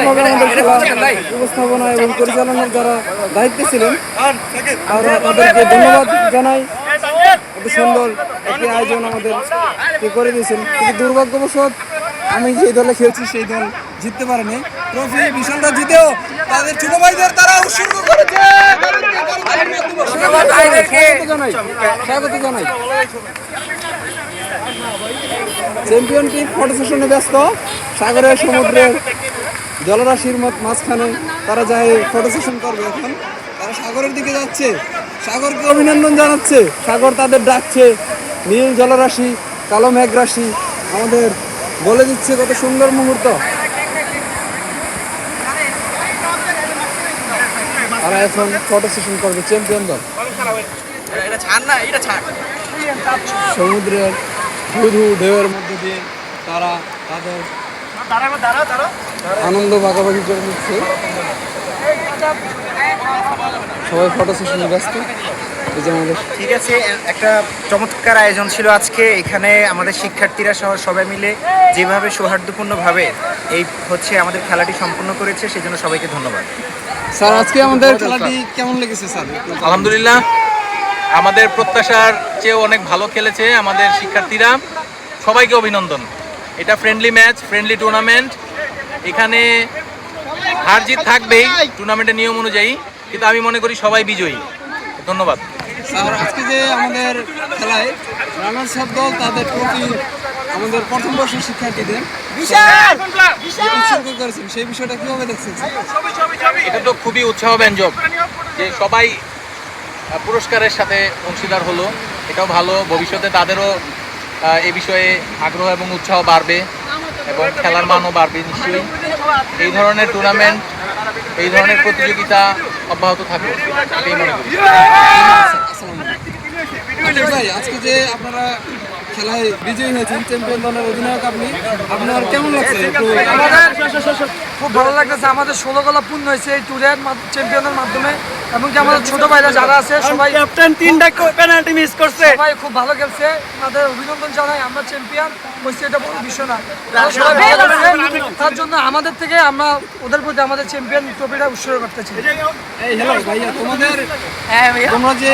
সুন্দরভাবে আমাদের খেলা উপস্থাপনা এবং পরিচালনার যারা দায়িত্বে ছিলেন তাদেরকে ধন্যবাদ জানাই। এত সুন্দর একটি আয়োজন আমাদের করে দিয়েছেন, কিন্তু দুর্ভাগ্যবশত আমি যে দলে খেলছি সেই দল জিততে পারেনি। ট্রফি বিশালরা জিতেও তাদের ছোট ভাইদের তারা উৎসর্গ করেছে। স্বাগত জানাই। চ্যাম্পিয়ন টিম ফটো সেশনে ব্যস্ত। সাগরের সমুদ্রের জলরাশির মাঝখানে তারা যায় ফটো সেশন করবে। এখন তারা সাগরের দিকে যাচ্ছে, সাগরকে অভিনন্দন জানাচ্ছে। সাগর তাদের ডাকছে, নীল জলরাশি কালো মেঘরাশি আমাদের বলে দিচ্ছে কত সুন্দর মুহূর্ত। তারা এখন ফটো সেশন করবে চ্যাম্পিয়ন দল। সমুদ্রের ধুধু ঢেউয়ের মধ্যে দিয়ে তারা তাদের আনন্দ ভাগাভাগি করে নিচ্ছে। সবাই ফটো সেশনে ব্যস্ত। ঠিক আছে, একটা চমৎকার আয়োজন ছিল আজকে। এখানে আমাদের শিক্ষার্থীরা সহ সবাই মিলে যেভাবে সৌহার্দ্যপূর্ণভাবে এই আমাদের খেলাটি সম্পন্ন করেছে, সেজন্য সবাইকে ধন্যবাদ। স্যার, আজকে আমাদের খেলাটি কেমন লেগেছে স্যার? আলহামদুলিল্লাহ, আমাদের প্রত্যাশার চেয়েও অনেক ভালো খেলেছে আমাদের শিক্ষার্থীরা। সবাইকে অভিনন্দন। এটা ফ্রেন্ডলি ম্যাচ, ফ্রেন্ডলি টুর্নামেন্ট। এখানে হার জিত থাকবেই টুর্নামেন্টের নিয়ম অনুযায়ী, কিন্তু আমি মনে করি সবাই বিজয়ী। ধন্যবাদ স্যার। আজকে যে আমাদের খেলায় রানার্স আপ দল তাদের ট্রফি আমাদের প্রথম বর্ষের শিক্ষার্থীদের উৎসর্গ করেছেন, সেই বিষয়টা কিভাবে দেখছেন? এটা তো খুবই উৎসাহব্যঞ্জক যে সবাই পুরস্কারের সাথে অংশীদার হলো। এটাও ভালো, ভবিষ্যতে তাদেরও এ বিষয়ে আগ্রহ এবং উৎসাহ বাড়বে এবং খেলার মানও বাড়বে নিশ্চয়ই। এই ধরনের টুর্নামেন্ট, এই ধরনের প্রতিযোগিতা অব্যাহত থাকবে এটাই মনে করি। ভাই, আজকে যে আপনারা খেলায় বিজয়ী হয়েছেন, চ্যাম্পিয়ন দলের অধিনায়ক আপনি, আপনার কেমন লাগছে? খুব ভালো লাগতেছে। আমাদের 16 গোলা পূর্ণ হয়েছে এই ট্যুরের চ্যাম্পিয়নের মাধ্যমে, এবং কি আমাদের ছোট ভাইরা যারা আছে সবাই ক্যাপ্টেন 3টা পেনাল্টি মিস করছে, সবাই খুব ভালো খেলছে। তাদের অভিনন্দন জানাই। আমরা চ্যাম্পিয়ন হয়েছি, এটা বড় বিষয় না। সবাই ভালো খেলছে, তার জন্য আমাদের থেকে আমরা ওদের প্রতি আমাদের চ্যাম্পিয়ন ট্রফিটা উৎসর্গ করতে চাই। এই হ্যালো ভাইয়া, তোমরা যে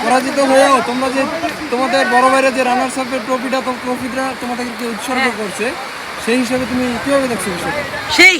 পরাজিত হয়েও তোমরা যে তোমাদের বড় ভাইরা যে রানার্স আপের ট্রফিটা তোমাদেরকে উৎসর্গ করছে, সেই হিসাবে তুমি কিভাবে দেখছো বিষয়টা? সেই